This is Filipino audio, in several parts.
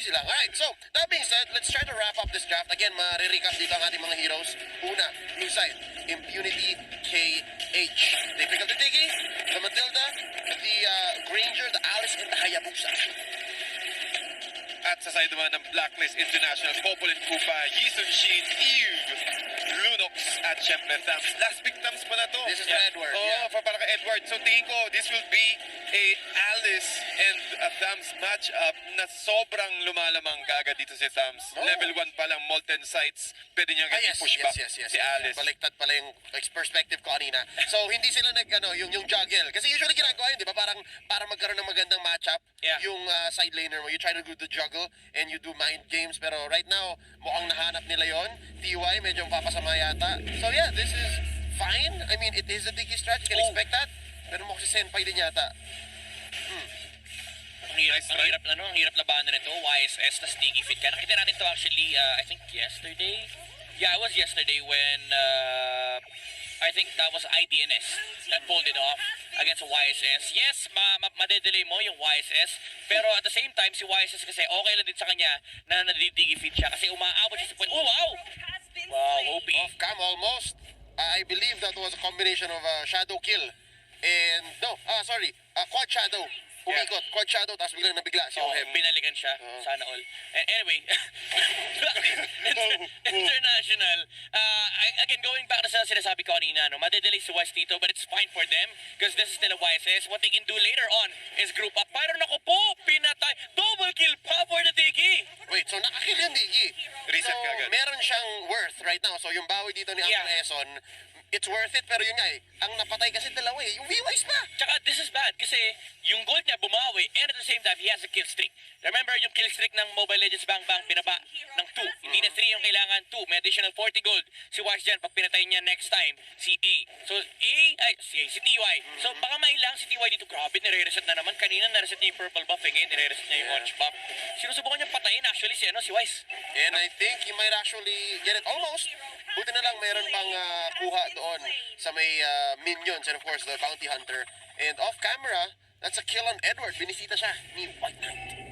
easy lang. Alright, so, that being said, let's try to wrap up this draft. Again, ma-recap dito ang ating mga heroes. Una, blue side, Impunity KH. They pick up the Diggy, the Matilda, the Granger, the Alice, and the Hayabusa. At sa side naman ng Blacklist International, Popolin Kupa, Yisun Shin, Eve, Lunox, at syempre Thams. Last pick Thams pala to. This is for Edward, Oo, para kay Edward. So tingin ko, this will be a Alice and a Thams matchup na sobrang lumalamang kaagad dito si Thams. Oh. Level 1 pa lang, Molten Sights. Pwede niyang i-push back si Alice. Baliktad pala yung perspective ko kanina. So, hindi sila yung juggle. Kasi usually ginagawa yun, di ba? Parang para magkaroon ng magandang matchup, yung side laner mo, you try to do the juggle and you do mind games. Pero right now, mukhang nahanap nila yon. TY, medyo papasama yata. So yeah, this is fine. I mean, it is a Diggy strat. You can expect that. Pero mukhang si Senpai din yata. Ang hirap labanan nito, YSS, tas Diggy Fit ka. Nakita natin to actually, I think yesterday? Yeah, it was yesterday when, I think that was IDNS that pulled it off against YSS. Yes, madedelay mo yung YSS, pero at the same time, si YSS kasi okay lang din sa kanya na nadi-Diggy Fit siya kasi umaabot siya sa point. Oh, wow! Wow, OP. Off cam almost. I believe that was a combination of shadow kill and quad shadow. Umikot, quad shadow, tapos biglang nabigla si Ohem. Binalikan siya, sana all. Anyway, International, again, going back to sa sinasabi ko kanina, no, madedelay si West dito, but it's fine for them because this is still a YSS. What they can do later on is group up. Pero naku po, pinatay, double kill pa for the Diggy. Wait, so nakakill yung Diggy. Reset so, kagad. meron siyang worth right now. So yung bawi dito ni Uncle Eson, it's worth it, pero yun nga ang napatay kasi dalawa yung V-Wise pa. Tsaka this is bad kasi yung gold niya bumawi and at the same time he has a kill streak. Remember yung kill streak ng Mobile Legends Bang Bang binaba ng 2. Hindi na 3 yung kailangan, 2. May additional 40 gold. Si Wise dyan pag pinatay niya next time si A. So si TY. So baka mailang si TY dito. Grabe, nire-reset na naman. Kanina na-reset niya yung purple buff. Ngayon nire-reset niya yung orange buff. Sinusubukan niya patayin actually si Wise. And I think he might actually get it almost. Buti na lang mayroon pang kuha doon sa may minions and of course the bounty hunter. And off camera, that's a kill on Edward. Binisita siya ni White Knight.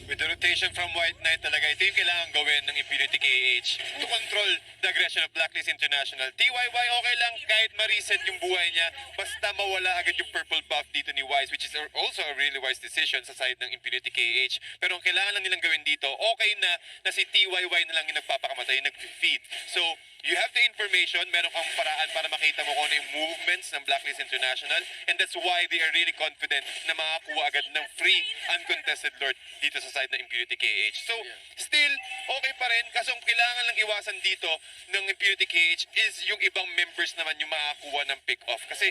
With the rotation from White Knight talaga, ito yung kailangan gawin ng Impunity KH to control the aggression of Blacklist International. TYY okay lang kahit ma-reset yung buhay niya, basta mawala agad yung purple buff dito ni Wise, which is also a really wise decision sa side ng Impunity KH. Pero ang kailangan lang nilang gawin dito, okay na si TYY na lang yung nagpapakamatay, nag-feed. So, you have the information, meron kang paraan para makita mo kung ano yung movements ng Blacklist International, and that's why they are really confident na makakuha agad ng free uncontested Lord dito sa side ng Impunity KH. So, still, okay pa rin, kaso ang kailangan lang iwasan dito ng Impunity KH is yung ibang members naman yung makakuha ng pick-off. Kasi,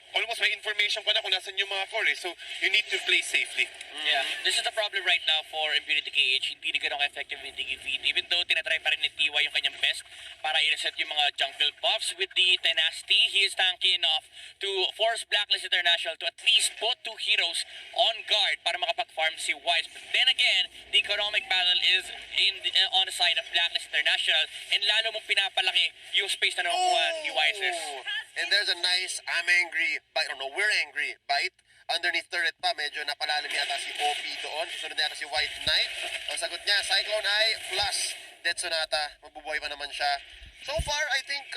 almost may information pa na kung nasan yung mga core, so you need to play safely. Yeah, this is the problem right now for Impunity KH. Hindi na ganun effective ni Diggy Feed. Even though tinatry pa rin ni TY yung kanyang best para i-reset yung mga jungle buffs with the tenacity, he is tanky enough to force Blacklist International to at least put 2 heroes on guard para makapag-farm si Wise. But then again, the economic battle is on the side of Blacklist International, and lalo mong pinapalaki yung space na nakukuha ni Wises. And there's a nice, I'm angry, I don't know, we're angry bite. Underneath turret pa, medyo napalalim yata si OP doon. Susunod na yata si White Knight. Ang sagot niya, Cyclone Eye plus Death Sonata. Mabubuhay pa naman siya. So far, I think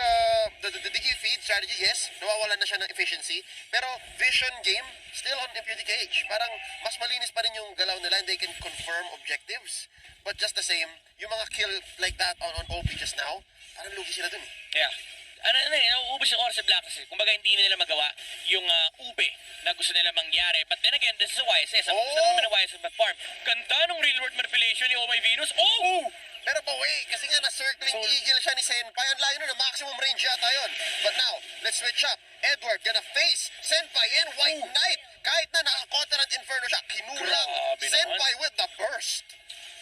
the Diggy Feed strategy, yes, nawawalan na siya ng efficiency. Pero vision game, still on Impunity KH. Parang mas malinis pa rin yung galaw nila and they can confirm objectives. But just the same, yung mga kill like that on OP just now, parang lugi sila dun. Yeah. Nauubos yung oras sa Blacklist. Kumbaga hindi nila magawa yung ube na gusto nila mangyari. But then again, this is a YSS. Ang gusto naman ng YSS mag-farm. Ganda nung real world manipulation ni Oh My Venus. Oh! Pero kasi nga na-circling eagle siya ni Senpai. Ang layo na maximum range yata yun. But now, let's switch up. Edward gonna face Senpai and White Knight. Kahit na naka-Counterant Inferno siya, kinulang Senpai with the burst.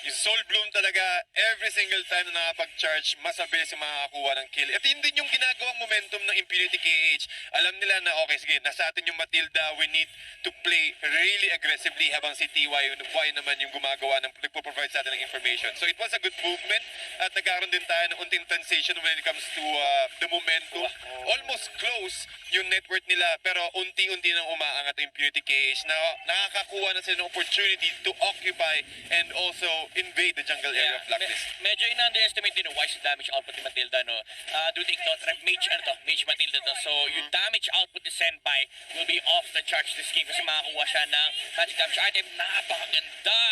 You saw Soul Bloom talaga, every single time na nakapag-charge, mas mabilis yung makakakuha ng kill. At yun din yung ginagawang momentum ng Impunity KH. Alam nila na, okay, sige, nasa atin yung Matilda, we need to play really aggressively habang si TY naman yung gumagawa ng, nagpo-provide sa atin ng information. So it was a good movement at nagkaroon din tayo ng unting transition when it comes to the momentum. Almost close yung net worth nila, pero unti-unti nang umaangat ang Impunity KH na nakakakuha na sila ng opportunity to occupy and also invade the jungle area of Blacklist. Medyo in-underestimate din wise damage output ni Matilda, no? Do take note, Mage Matilda to. So, yung damage output ni Senpai will be off the charts this game kasi makakuha siya ng magic damage item. Napakaganda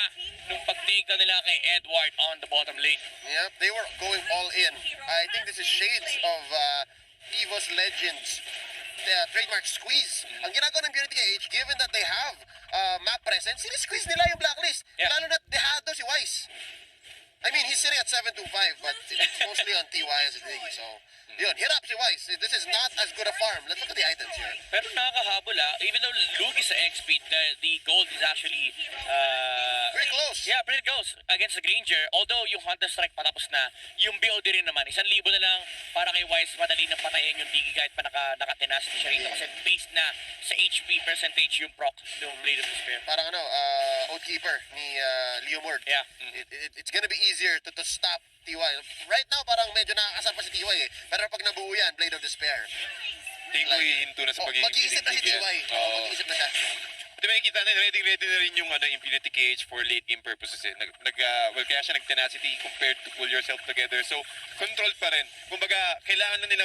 nung pag-take na nila kay Edward on the bottom lane. Yep, they were going all in. I think this is shades of Evo's Legends. Trademark squeeze. Ang ginagawa ng Impunity KH, given that they have map presence, squeeze nila yung Blacklist. Yeah. Lalo na dehado si Wise. I mean, he's sitting at 725, but it's mostly on TY as a Diggy, so... Yun, hit up si Wise. This is not as good a farm. Let's look at the items here. Pero nakakahabol even though lugi sa XP, the gold is actually Pretty close. yeah, pretty close against the Granger. Although yung Hunter Strike patapos na, yung BOD rin naman, 1,000 na lang para kay Wise, madali na patayin yung Diggy kahit pa naka-tenacity siya rito kasi based na sa HP percentage yung proc ng Blade of Despair. Parang Oathkeeper ni Leo Mord. Yeah. It's gonna be easier to stop TY. Right now, parang medyo nakakasar pa si TY eh. Pero pag nabuo yan, Blade of Despair. Hindi ko hihinto na sa pagiging mag-iisip na si TY. Mag-iisip na siya. At makikita na, ready na rin yung Impunity KH for late game purposes. Well, kaya siya nag-tenacity compared to pull yourself together. So, controlled pa rin. Kumbaga, kailangan na nila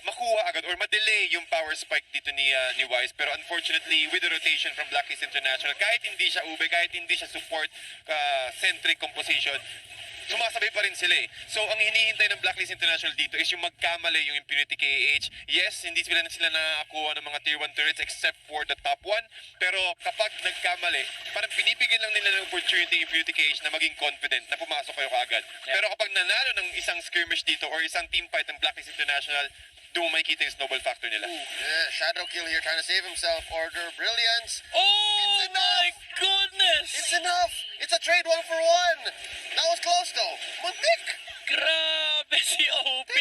makuha agad or ma-delay yung power spike dito ni Wise. Pero unfortunately, with the rotation from Blacklist International, kahit hindi siya ube, kahit hindi siya support centric composition, sumasabay pa rin sila eh. So, ang hinihintay ng Blacklist International dito is yung magkamali yung Impunity KH. Yes, hindi sila nakakakuha ng mga tier 1 turrets except for the top 1. Pero kapag nagkamali, parang pinipigil lang nila ng opportunity yung Impunity KH na maging confident na pumasok kayo kaagad. Yeah. Pero kapag nanalo ng isang skirmish dito or isang team fight ng Blacklist International, doon makikita yung snowball factor nila. Yeah, Shadow Kill here trying to save himself. Order Brilliance. Oh my goodness! It's enough. It's a trade 1-for-1. That was close though. Muntik. Grabe si OP!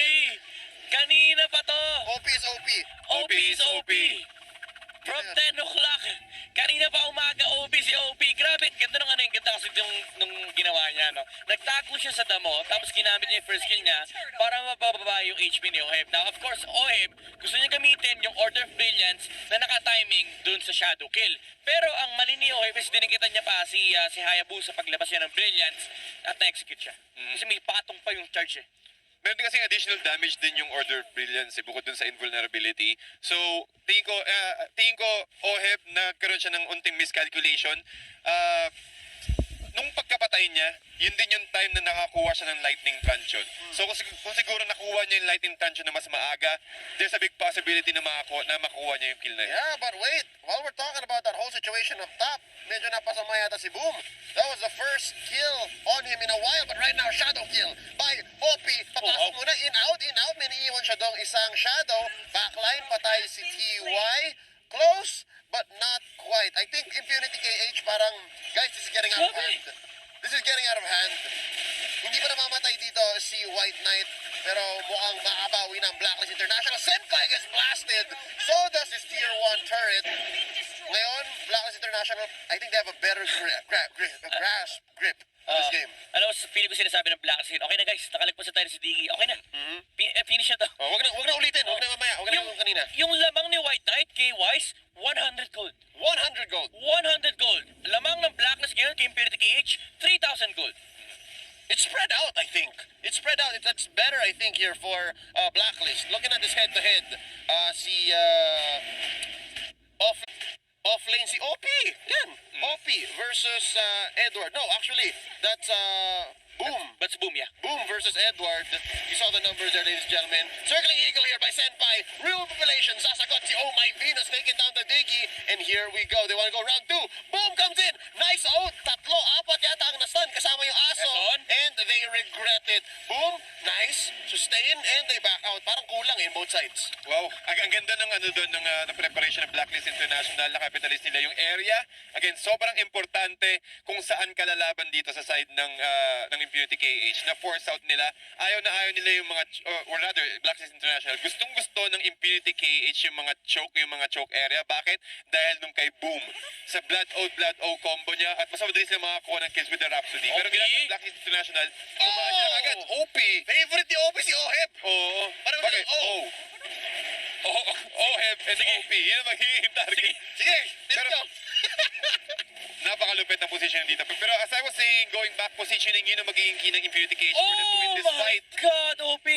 Kanina pa to! OP is OP. OP is OP! From 10 o'clock, kanina pa umaga, OP si OP. Grabe, ganda yung ganda kasi nung ginawa niya, no? Nagtago siya sa damo, tapos ginamit niya yung first kill niya para mababa yung HP ni Oheb. Now, of course, Oheb, gusto niya gamitin yung Order of Brilliance na naka-timing dun sa Shadow Kill. Pero ang mali ni Oheb is dinikita niya pa si Hayabusa paglabas niya ng Brilliance at na-execute siya. Kasi may patong pa yung charge eh. Meron din kasing additional damage din yung Order of Brilliance bukod dun sa invulnerability. So, tingin ko Oheb, nagkaroon siya ng unting miscalculation. Nung pagkapatay niya, yun din yung time na nakakuha siya ng lightning truncheon. So kung siguro nakuha niya yung lightning truncheon na mas maaga, there's a big possibility na makuha niya yung kill na yun. Yeah, but wait. While we're talking about that whole situation up top, medyo napasama yata si Boom. That was the first kill on him in a while, but right now, Shadow Kill by OP. Papasok muna, in out. May naiiwan siya dong isang Shadow. Backline, patay si TY. Close, but not quite. I think Impunity KH parang, guys, this is getting out of hand. This is getting out of hand. Hindi pa namamatay dito si White Knight, pero mukhang makabawi ng Blacklist International. Senpai gets blasted. So does his tier 1 turret. Ngayon, Blacklist International, I think they have a better grip on this game. Alam mo, feeling ko sinasabi ng Blacklist, okay na guys, nakalagpas na tayo sa Diggy. Okay na. Finish na to. Oh, wag na ulitin. Wag na mamaya. Wag na yung kanina. Yung lamang ni White Knight kay Wise, 100 gold. 100 gold. 100 gold. Lamang ng Blacklist ngayon kay Impunity KH, 3,000 gold. It's spread out, I think. It's spread out. That's better, I think, here for Blacklist. Looking at this head-to-head, si off lane si OP. Yan. OP versus Edward. No, actually, that's Boom. That's Boom, yeah. Boom versus Edward. You saw the numbers there, ladies and gentlemen. Circling Eagle here by Senpai. Real population. Sasagot si Oh My Venus. Make it down the Diggy. And here we go. They want to go round 2. Boom comes in. Nice out. Tatlo, apat yata ang na-stun kasama yung aso. And they regret it. Boom. Nice. Sustain. And they back out. Parang kulang in both sides. Wow, ang ganda ng doon ng preparation ng Blacklist International, na capitalize nila yung area. Again, sobrang importante kung saan kalalaban dito sa side ng Impunity KH na force out nila. Ayaw na ayaw nila yung mga, or rather, Blacklist International, gustong-gusto ng Impunity KH yung mga choke area. Bakit? Dahil nung kay Boom, sa Blood O combo niya, at mas madalis na makakuha ng kills with the Rhapsody. Pero Okay. ginagawa ng Blacklist International, tumaan niya agad. OP! Favorite ni OP si Oheb. Oo. Parang Bakit? O. OHEB and OP. Yun ang magiging target. Sige, Pero- dito. Napakalupit ng position dito. Pero as I was saying, going back positioning, yun ang magiging key ng Impunity KH for them to win Oh this my fight. God, OP!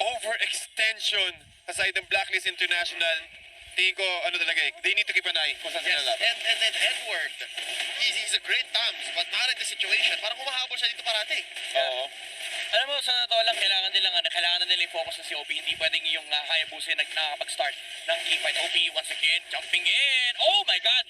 Overextension sa side ng Blacklist International. Tingin ko, ano talaga eh, they need to keep an eye kung saan Yes, sila laban. and then Edward, he's a great thumbs, but not in this situation. Parang humahabol siya dito parati. Oo. Alam mo, sa totoo lang, kailangan na nila i-focus na si OP. Hindi pwedeng yung Hayabusa yung nakakapag-start ng team fight. OP once again, jumping in. Oh my God!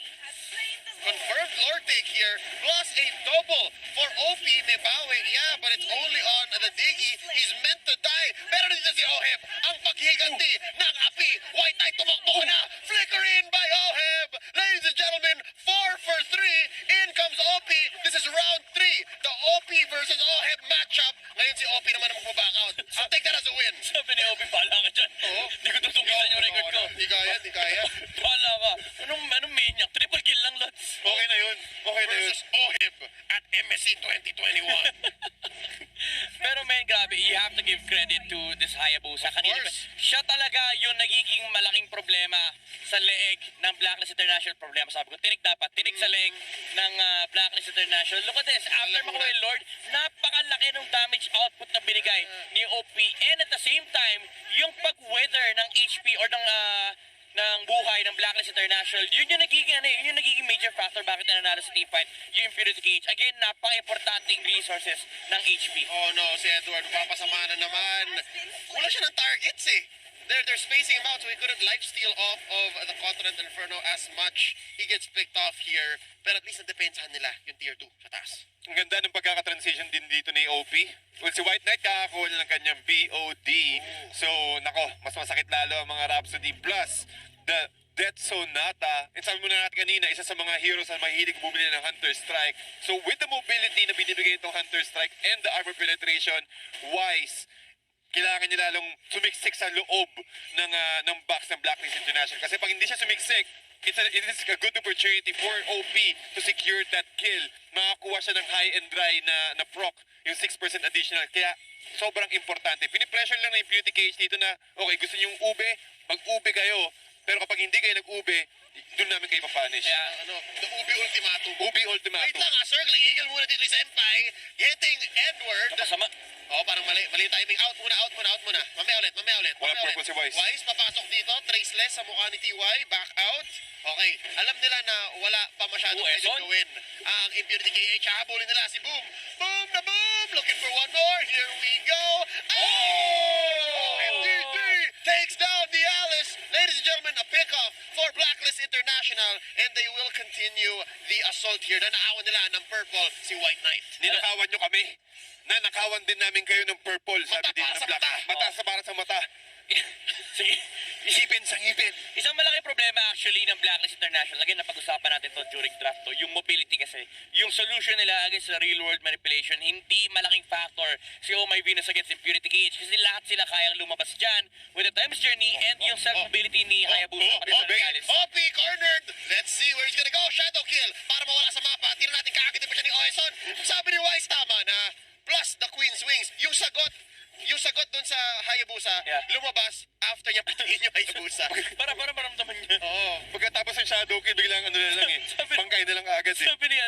Confirmed Lord take here, plus a double for OP Mebawe. Yeah, but it's only on the Diggy. He's meant to die. Pero dito si Oheb, ang paghiganti ng api. White Knight tumakbo na. Flicker in by Oheb. Ladies and gentlemen, 4 for 3. In comes OP. This is round 3. The OP versus Oheb matchup. Ngayon si OP naman ang magbaback out. I'll take that as a win. Sabi ni OP, pala ka dyan. Oo. Hindi ko tutungkitan yung record ko. Di kaya, di kaya. Pala ka. Anong maniac? Triple kill lang, Lods. Okay na yun. Okay na yun. Versus Oheb at MSC 2021. Pero men, grabe, you have to give credit to this Hayabusa. Kanina, course. siya talaga yung nagiging malaking problema sa leeg ng Blacklist International. Problema, sabi ko, tinig dapat. Tinig sa leeg ng Blacklist International. Look at this. After makuha yung Lord, napakalaki ng damage output na binigay ni OP. And at the same time, yung pag-wither ng HP or ng buhay ng Blacklist International, yun yung nagiging major factor bakit nanalo sa team fight, yung Impunity KH. Again, napaka-importanting resources ng HP. Oh no, si Edward, papasama na naman. Wala siya ng targets eh. They're spacing him out so he couldn't lifesteal off of the Continent Inferno as much. He gets picked off here. Pero at least nadepensahan nila yung tier 2 sa taas. Ang ganda ng pagkaka-transition din dito ni OP. Well, si White Knight kakakuha niya ng kanyang BOD. So, nako, mas masakit lalo ang mga Rhapsody. Plus, the Death Sonata. And sabi mo na natin kanina, isa sa mga heroes na mahilig bumili ng Hunter Strike. So, with the mobility na binibigay itong Hunter Strike and the armor penetration, wise, kailangan niya lalong sumiksik sa loob ng box ng Blacklist International. Kasi pag hindi siya sumiksik, it is a good opportunity for OP to secure that kill. Makakuha siya ng high and dry na proc, yung 6% additional. Kaya sobrang importante. Pinipressure lang ng Impunity KH dito na, okay, gusto niyo yung ube, mag-ube kayo. Pero kapag hindi kayo nag-ube, doon namin kayo papunish. Kaya, The Ubi Ultimatum. Ube Wait ultimatum. lang circling eagle muna dito ni Senpai. Hitting Edward. masama. Oh, parang mali timing. Out muna. Mamaya ulit. Walang purple si Wise. Wise, papasok dito. Traceless sa mukha ni TY. Back out. Okay. Alam nila na wala pa masyadong pwedeng Eson? gawin. Ang Impunity KH, hahabulin nila si Boom. Boom na Boom! Looking for one more. Here we go. Oh! MDD takes down the Alice. Ladies and gentlemen, a pickoff for Blacklist International. And they will continue the assault here. Nanakawan nila ng purple si White Knight. Ninakawan nyo kami. Nanakawan din namin kayo ng purple, sabi Mata dito para ng sa Black. mata. Mata sa para sa mata. Sige. Isipin sa ngipin. Isang malaking problema actually ng Blacklist International, again, napag-usapan natin to during draft to, yung mobility kasi. Yung solution nila against the real world manipulation, hindi malaking factor si Oh My Venus against Impunity KH kasi lahat sila kayang lumabas dyan with the time's journey and yung self-mobility ni Hayabusa pati sa Nagalis. Hoppy cornered. Let's see where he's gonna go. Shadow kill. Para mawala sa mapa. Tira natin kakagitin pa siya ni Oeson. Sabi ni Wise, tama na. Plus the Queen's Wings. Yung sagot dun sa Hayabusa, Yeah. lumabas after niya patingin yung Hayabusa. Para maramdaman niya. Oo. Pagkatapos ng shadow kill, biglang ano na lang eh. Pangkay na lang agad eh. Sabi ni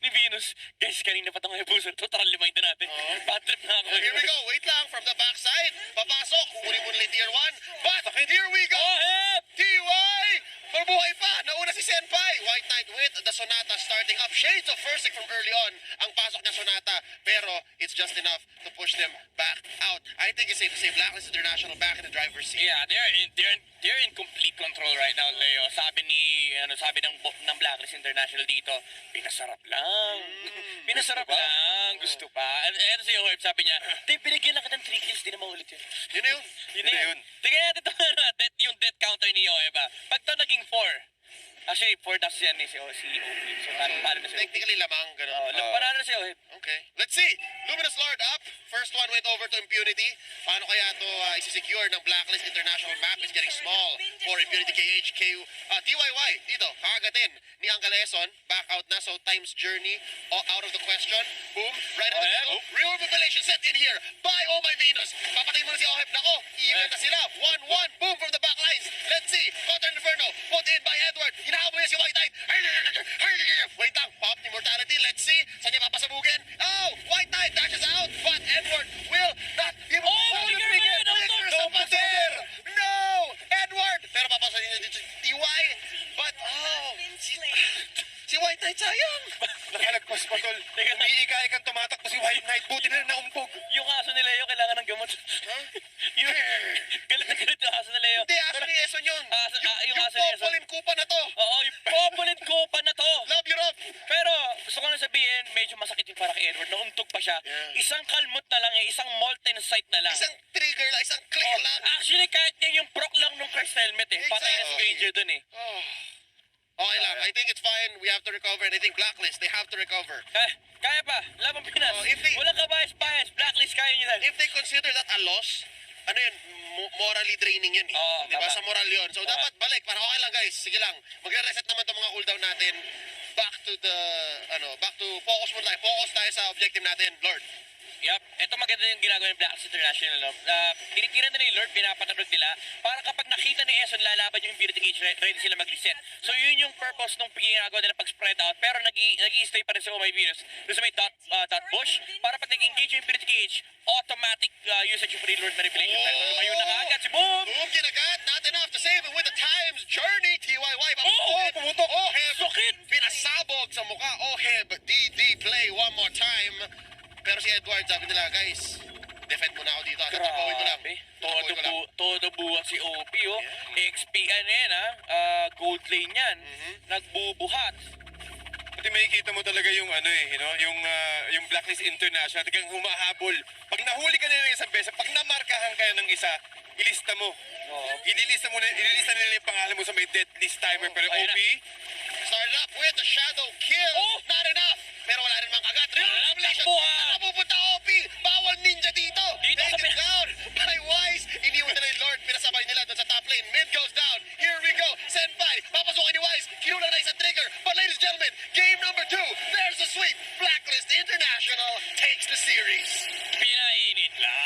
Venus, guys, kanina pa itong Hayabusa, total remind na natin. Bad trip na ako. Here we go. Wait lang. From the backside. Papasok. Kukunin mo nila yung tier 1. But here we go. Oheb! TY! Mabuhay pa! Nauna si Senpai! White Knight with the Sonata starting up. Shades of Versic from early on. Ang pasok niya Sonata. Pero it's just enough to push them back out. I think it's safe to say Blacklist International back in the driver's seat. Yeah, they're in complete control right now, Leo. Sabi ng Blacklist International dito, pinasarap lang. Pinasarap lang. Gusto pa. And si Oheb, sabi niya, binigyan lang ka ng 3 kills, di na maulit yun. Yun na yun. Yun na yun. Tingnan natin ito, yung death counter ni Oheb. Pag ito naging 4, Actually, 4 dashes yan si OP. So, talo na si OP. Technically lamang, gano'n. Panalo na si OP. Okay. Let's see. Luminous Lord up. First one went over to Impunity. Paano kaya ito isi-secure ng Blacklist International map is getting small for Impunity KHK. TYY, dito, kakagatin ni Uncle Eson. Back out na, so time's journey out of the question. Boom. Right in the middle. Real revelation set in here by Oh My Venus. Papatayin mo na si Oheb. Nako, even na sila. 1-1. Boom from the back lines. Let's see. Counter Inferno. Put in by Edward. Hinahabol niya si White Knight. Wait lang. Pop Immortality. Let's see. Saan niya papasabugin? Oh, White Knight dashes out. But Edward will not be able to flicker sa pader. No! Edward! Pero papasahin niya dito si TY. But, si White Knight sayang. Nakalagpas pa, tol. Umiikay kang tumatakbo si White Knight. Buti na naumpog. Yung aso ni Leo, kailangan ng gamot. yung, galit na galit yung aso ni Leo. Hindi, aso ni Eson yun. Yung Yung aso ni Eson. Popolin Kupa na to. Oo, yung Popolin Copa na to. Love Europe. Pero gusto ko na sabihin, medyo masakit yung para kay Edward. Nauntog pa siya. Yeah. Isang kalmot na lang isang molten sight na lang. Isang trigger lang, isang click Oh, lang. actually, kahit yung proc lang nung Christ helmet eh. Patay na si Exactly. Ranger dun eh. Oh. Okay lang. I think it's fine. We have to recover. And I think Blacklist, they have to recover. Kaya pa, Labang Pinas. Oh, if they- Walang kabayas-bayas. Blacklist, kaya nyo yan. If they consider that a loss, ano yun, morally draining yun eh. Oo, Diba? tama. Sa moral yun. So, dapat balik. Para okay lang, guys. Sige lang. Magre-reset naman itong mga cooldown natin. Back to focus mo tayo. Focus tayo sa objective natin, Lord. Yup, ito maganda yung ginagawa ng Blacklist International. No? Tinitira nila yung Lord, pinapatanog nila, para kapag nakita ni Eson lalaban yung Impunity Cage, ready sila mag-reset. So yun yung purpose nung ginagawa nila pag-spread out, pero nag-i-stay pa rin sa Oh My Venus. Doon sa may dot bush, para pag nag-engage yung Impunity Cage, automatic usage yung free Lord manipulation. Pero lumayo na kaagad si Boom! Boom, kinagat. Not enough to save it with the times journey. TYY. Pumutok! Oheb. Sakit! Pinasabog sa mukha. Oheb. DD play one more time. Pero si Edward, sabi nila, guys, defend mo na ako dito. Tatakawin ko lang. Tatakawin ko lang. Todo buhat si OP, oh. XP, ano yan, gold lane yan. Nagbubuhat. Pati makikita mo talaga yung yung Blacklist International, talagang humahabol. Pag nahuli ka nila ng isang beses, pag namarkahan ka ng isa, ilista mo. Ililista nila yung pangalan mo sa may dead list timer. Pero Ayun OP, Started up with the shadow kill. Not enough. Pero wala rin mang kagat. Revelation. Takbo, ha? Nakapupunta OP. Bawal ninja dito. Dito sa Taken down by Wise. Iniwan nila yung Lord. Pinasabay nila doon sa top lane. Mid goes down. Here we go. Senpai. Papasukin ni Wise. Kinulang na isang trigger. But ladies and gentlemen, game number 2. There's the sweep. Blacklist International takes the series. Pinainit lang.